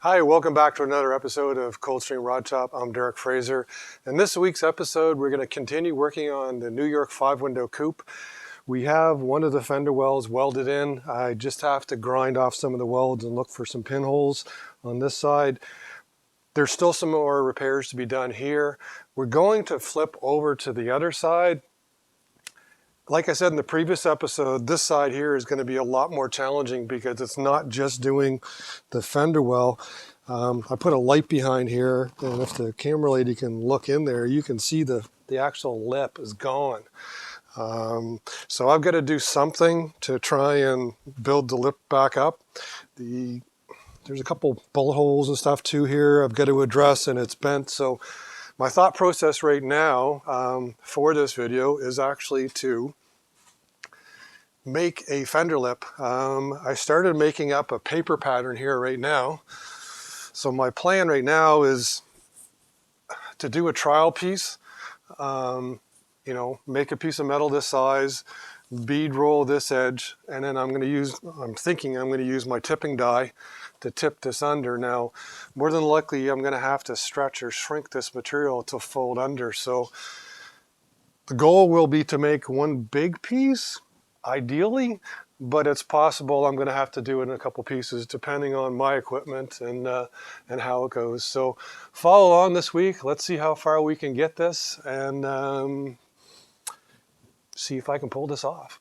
Hi, welcome back to another episode of Coldstream Rod Shop. I'm Derek Fraser. In this week's episode, we're going to continue working on the New York 5-window coupe. We have one of the fender wells welded in. I just have to grind off some of the welds and look for some pinholes on this side. There's still some more repairs to be done here. We're going to flip over to the other side. Like I said in the previous episode, this side here is going to be a lot more challenging because it's not just doing the fender well. I put a light behind here, and if the camera lady can look in there, you can see the actual lip is gone. So I've got to do something to try and build the lip back up. There's a couple bullet holes and stuff too here I've got to address, and it's bent. So my thought process right now for this video is actually to make a fender lip. I started making up a paper pattern here right now. So my plan right now is to do a trial piece, make a piece of metal this size, bead roll this edge, and then I'm thinking I'm going to use my tipping die to tip this under. Now, more than likely, I'm going to have to stretch or shrink this material to fold under. So the goal will be to make one big piece, ideally, but it's possible I'm going to have to do it in a couple pieces depending on my equipment and how it goes. So follow along this week. Let's see how far we can get this and see if I can pull this off.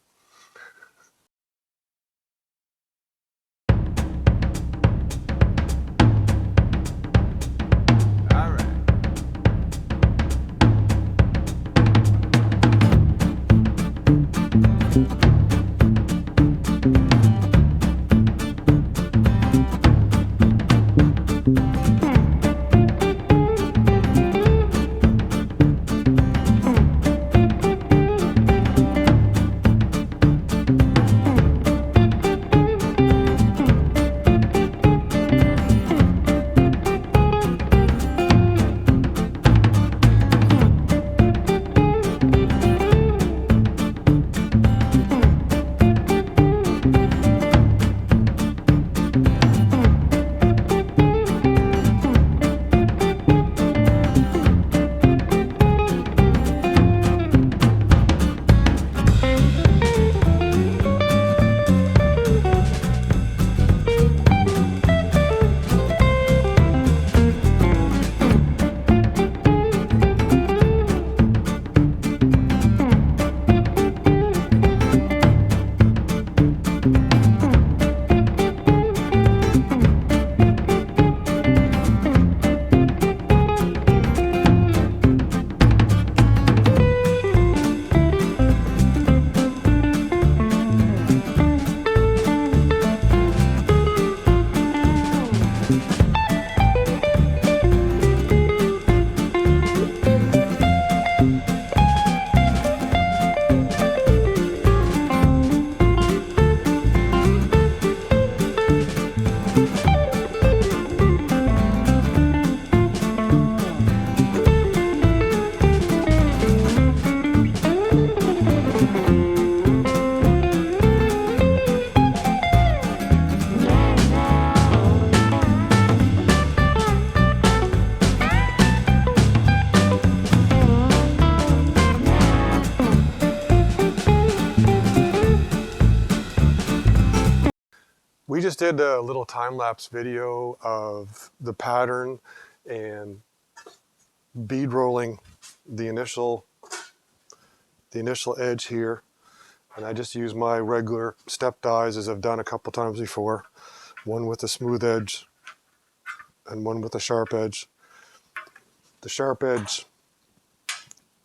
We just did a little time-lapse video of the pattern and bead rolling the initial edge here. And I just use my regular step dies as I've done a couple times before. One with a smooth edge and one with a sharp edge. The sharp edge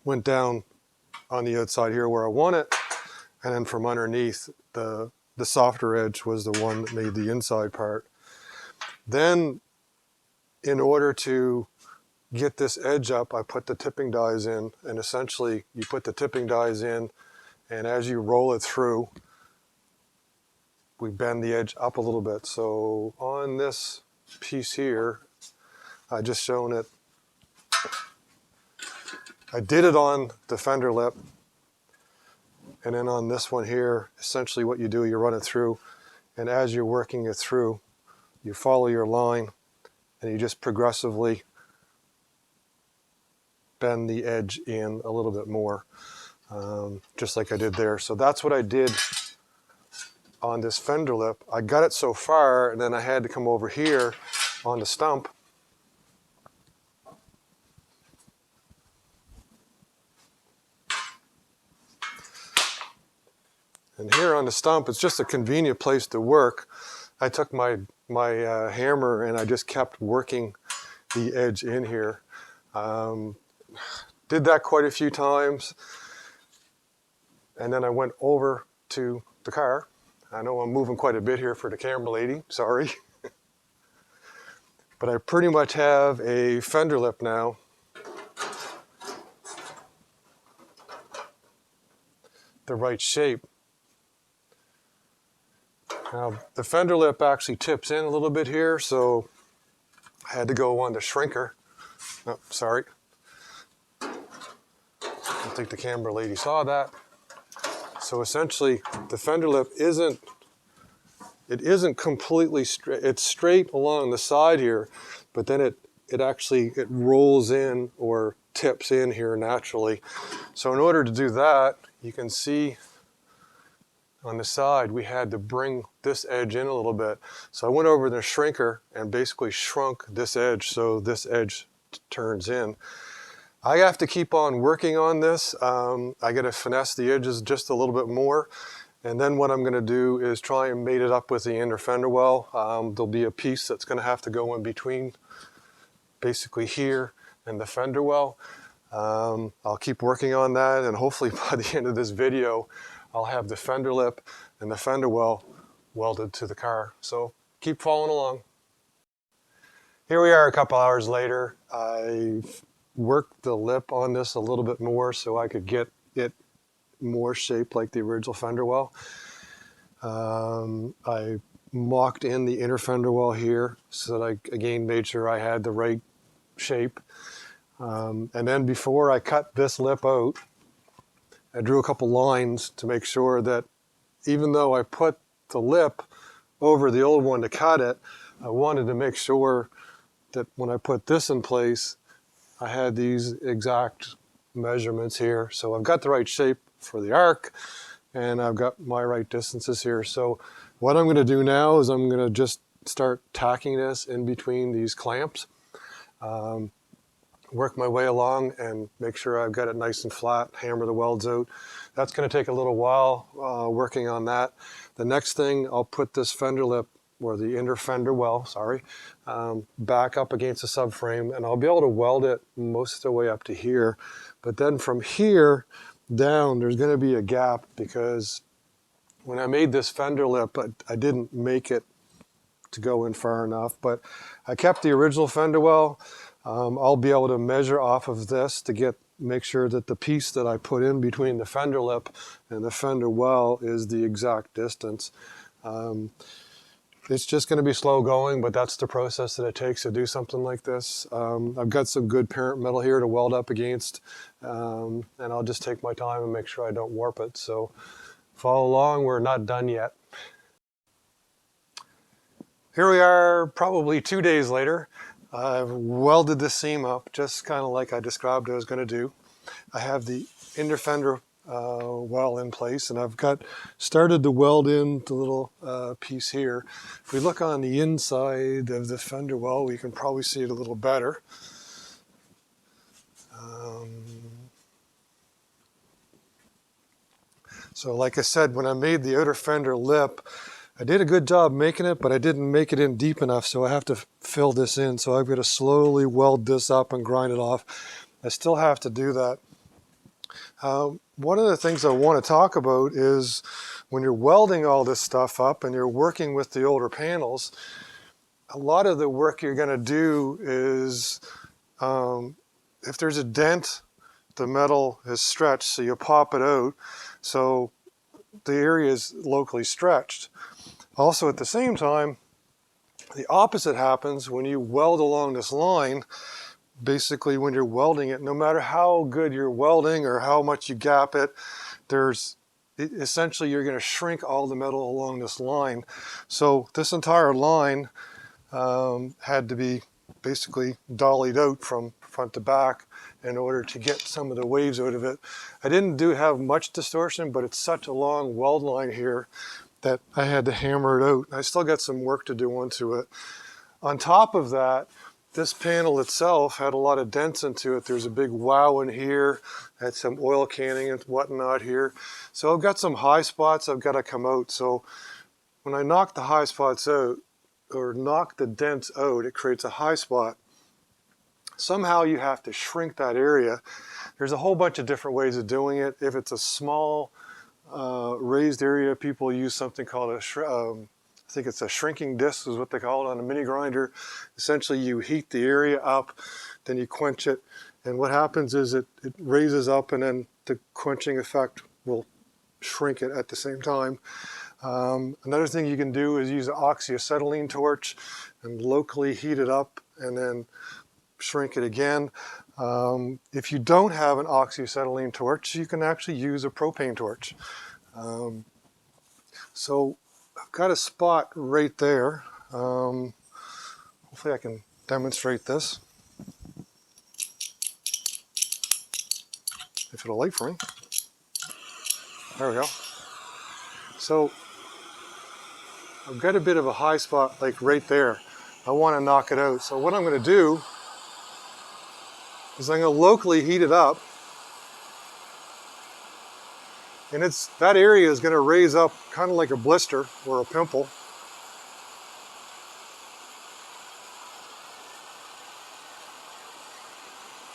went down on the outside here where I want it. And then from underneath, the softer edge was the one that made the inside part. Then, in order to get this edge up, I put the tipping dies in, and essentially you put the tipping dies in, and as you roll it through, we bend the edge up a little bit. So on this piece here, I just shown it. I did it on the fender lip, and then on this one here, essentially what you do, you run it through, and as you're working it through, you follow your line and you just progressively bend the edge in a little bit more, just like I did there. So that's what I did on this fender lip. I got it so far, and then I had to come over here on the stump and here on the stump, it's just a convenient place to work. I took my hammer and I just kept working the edge in here. Did that quite a few times, and then I went over to the car. I know I'm moving quite a bit here for the camera lady, sorry. But I pretty much have a fender lip now. The right shape. Now, the fender lip actually tips in a little bit here, so I had to go on the shrinker. Oh, sorry. I don't think the camera lady saw that. So essentially, the fender lip isn't completely straight. It's straight along the side here, but then it actually rolls in or tips in here naturally. So in order to do that, you can see on the side, we had to bring this edge in a little bit. So I went over the shrinker and basically shrunk this edge so this edge turns in. I have to keep on working on this. I got to finesse the edges just a little bit more. And then what I'm going to do is try and mate it up with the inner fender well. There'll be a piece that's going to have to go in between basically here and the fender well. I'll keep working on that, and hopefully by the end of this video, I'll have the fender lip and the fender well welded to the car. So keep following along. Here we are a couple hours later. I've worked the lip on this a little bit more so I could get it more shaped like the original fender well. I mocked in the inner fender well here so that I again made sure I had the right shape. And then before I cut this lip out, I drew a couple lines to make sure that even though I put the lip over the old one to cut it, I wanted to make sure that when I put this in place, I had these exact measurements here. So I've got the right shape for the arc, and I've got my right distances here. So what I'm going to do now is I'm going to just start tacking this in between these clamps. Work my way along and make sure I've got it nice and flat, hammer the welds out. That's going to take a little while working on that. The next thing, I'll put this fender lip, or the inner fender well, sorry, back up against the subframe, and I'll be able to weld it most of the way up to here. But then from here down, there's going to be a gap because when I made this fender lip, I didn't make it to go in far enough, but I kept the original fender well. I'll be able to measure off of this to make sure that the piece that I put in between the fender lip and the fender well is the exact distance. It's just going to be slow going, but that's the process that it takes to do something like this. I've got some good parent metal here to weld up against, and I'll just take my time and make sure I don't warp it. So follow along, we're not done yet. Here we are probably 2 days later. I've welded the seam up just kind of like I described I was going to do. I have the inner fender well in place, and I've started to weld in the little piece here. If we look on the inside of the fender well, we can probably see it a little better. So like I said, when I made the outer fender lip, I did a good job making it, but I didn't make it in deep enough, so I have to fill this in. So I've got to slowly weld this up and grind it off. I still have to do that. One of the things I want to talk about is when you're welding all this stuff up and you're working with the older panels, a lot of the work you're going to do is, if there's a dent, the metal is stretched, so you pop it out, so the area is locally stretched. Also, at the same time, the opposite happens when you weld along this line. Basically, when you're welding it, no matter how good you're welding or how much you gap it, essentially you're going to shrink all the metal along this line. So this entire line had to be basically dollied out from front to back in order to get some of the waves out of it. I didn't have much distortion, but it's such a long weld line here that I had to hammer it out. I still got some work to do onto it. On top of that, this panel itself had a lot of dents into it. There's a big wow in here, had some oil canning and whatnot here. So I've got some high spots I've got to come out. So when I knock the high spots out, or knock the dents out, it creates a high spot. Somehow you have to shrink that area. There's a whole bunch of different ways of doing it. If it's a small raised area, people use something called I think it's a shrinking disc is what they call it on a mini grinder. Essentially you heat the area up, then you quench it, and what happens is it raises up, and then the quenching effect will shrink it at the same time. Another thing you can do is use an oxyacetylene torch and locally heat it up and then shrink it again. If you don't have an oxyacetylene torch, you can actually use a propane torch. So I've got a spot right there. Hopefully I can demonstrate this, if it'll light for me. There we go. So I've got a bit of a high spot like right there. I want to knock it out. So what I'm going to do is I'm going to locally heat it up. And that area is going to raise up kind of like a blister or a pimple.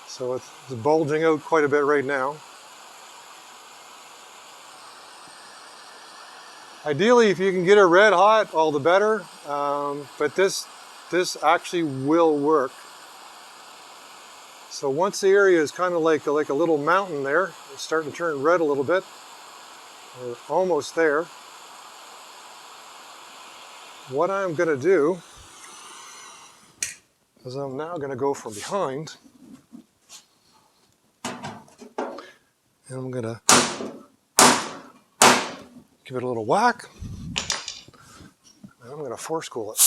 So it's bulging out quite a bit right now. Ideally, if you can get it red hot, all the better. But this actually will work. So once the area is kind of like a little mountain there, it's starting to turn red a little bit. We're almost there. What I'm going to do is I'm now going to go from behind, and I'm going to give it a little whack, and I'm going to force cool it.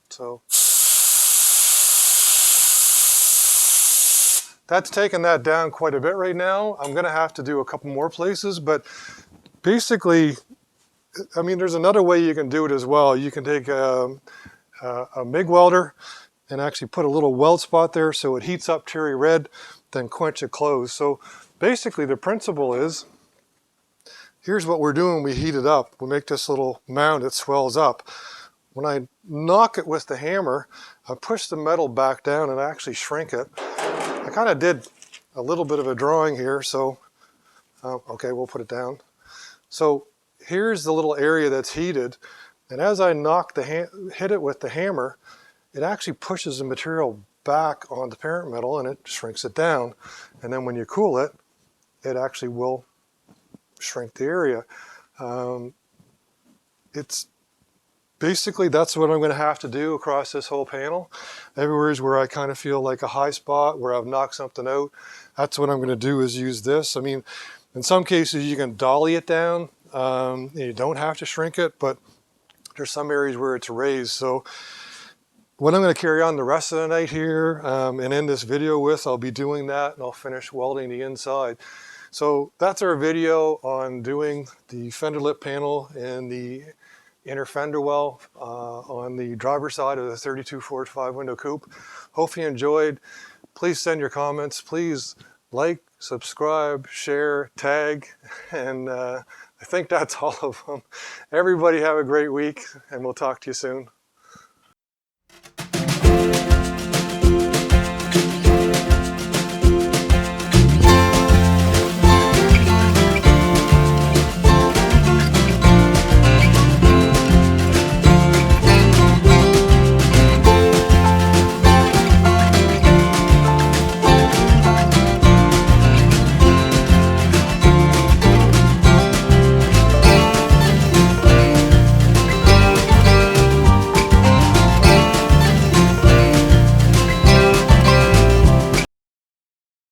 So that's taken that down quite a bit right now. I'm going to have to do a couple more places, but basically, I mean, there's another way you can do it as well. You can take a MIG welder and actually put a little weld spot there so it heats up cherry red, then quench it closed. So basically the principle is, here's what we're doing. We heat it up. We make this little mound that swells up. When I knock it with the hammer, I push the metal back down and actually shrink it. I kind of did a little bit of a drawing here, so okay, we'll put it down. So here's the little area that's heated, and as I hit it with the hammer, it actually pushes the material back on the parent metal and it shrinks it down. And then when you cool it, it actually will shrink the area. Basically, that's what I'm going to have to do across this whole panel. Everywhere is where I kind of feel like a high spot, where I've knocked something out. That's what I'm going to do, is use this. I mean, in some cases you can dolly it down. You don't have to shrink it, but there's some areas where it's raised. So what I'm going to carry on the rest of the night here and end this video with, I'll be doing that, and I'll finish welding the inside. So that's our video on doing the fender lip panel and the inner fender well on the driver's side of the 32 Ford 5-window coupe. Hope you enjoyed. Please send your comments. Please like, subscribe, share, tag, and I think that's all of them. Everybody have a great week, and we'll talk to you soon.